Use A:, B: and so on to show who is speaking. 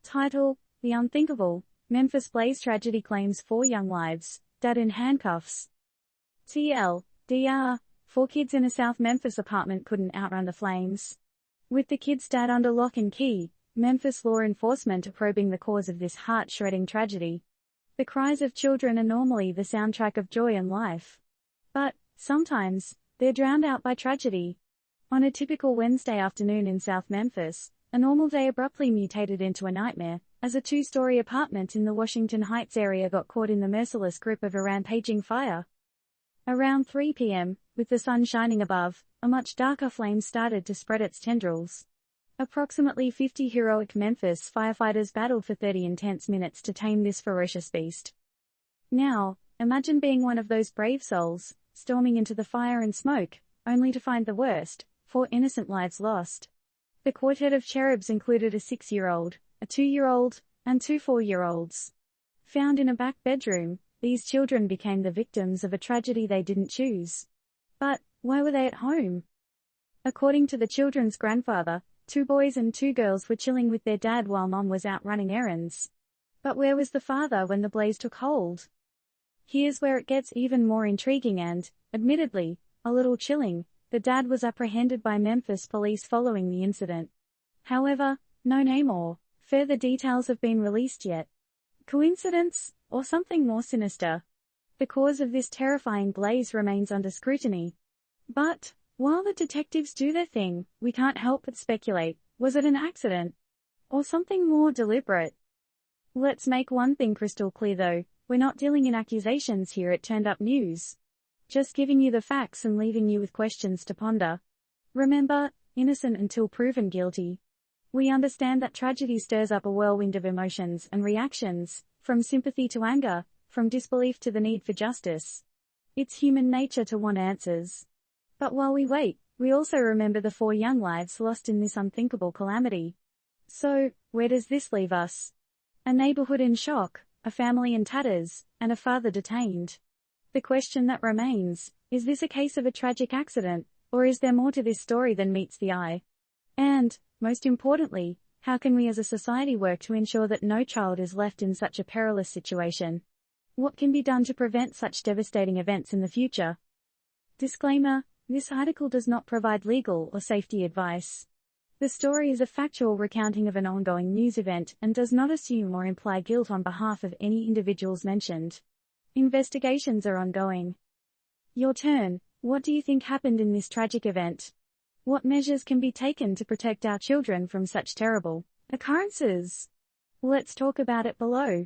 A: Title: The Unthinkable. Memphis Blaze Tragedy Claims 4 Young Lives. Dad in Handcuffs. TLDR: 4 kids in a South Memphis apartment couldn't outrun the flames. With the kids' dad under lock and key, Memphis law enforcement are probing the cause of this heart-shredding tragedy. The cries of children are normally the soundtrack of joy and life. But, sometimes, they're drowned out by tragedy. On a typical Wednesday afternoon in South Memphis, a normal day abruptly mutated into a nightmare, as a 2-story apartment in the Washington Heights area got caught in the merciless grip of a rampaging fire. Around 3 p.m., with the sun shining above, a much darker flame started to spread its tendrils. Approximately 50 heroic Memphis firefighters battled for 30 intense minutes to tame this ferocious beast. Now, imagine being one of those brave souls, storming into the fire and smoke, only to find the worst: 4 innocent lives lost. The quartet of cherubs included a 6-year-old, a 2-year-old, and 2 4-year-olds. Found in a back bedroom, these children became the victims of a tragedy they didn't choose. But, why were they at home? According to the children's grandfather, 2 boys and 2 girls were chilling with their dad while mom was out running errands. But where was the father when the blaze took hold? Here's where it gets even more intriguing and, admittedly, a little chilling. The dad was apprehended by Memphis police following the incident. However, no name or further details have been released yet. Coincidence, or something more sinister? The cause of this terrifying blaze remains under scrutiny. But, while the detectives do their thing, we can't help but speculate: was it an accident? Or something more deliberate? Let's make one thing crystal clear though: we're not dealing in accusations here at Turned Up News. Just giving you the facts and leaving you with questions to ponder. Remember, innocent until proven guilty. We understand that tragedy stirs up a whirlwind of emotions and reactions, from sympathy to anger, from disbelief to the need for justice. It's human nature to want answers. But while we wait, we also remember the 4 young lives lost in this unthinkable calamity. So, where does this leave us? A neighborhood in shock, a family in tatters, and a father detained. The question that remains: is this a case of a tragic accident, or is there more to this story than meets the eye? And, most importantly, how can we as a society work to ensure that no child is left in such a perilous situation? What can be done to prevent such devastating events in the future? Disclaimer: this article does not provide legal or safety advice. The story is a factual recounting of an ongoing news event and does not assume or imply guilt on behalf of any individuals mentioned. Investigations are ongoing. Your turn: what do you think happened in this tragic event? What measures can be taken to protect our children from such terrible occurrences? Let's talk about it below.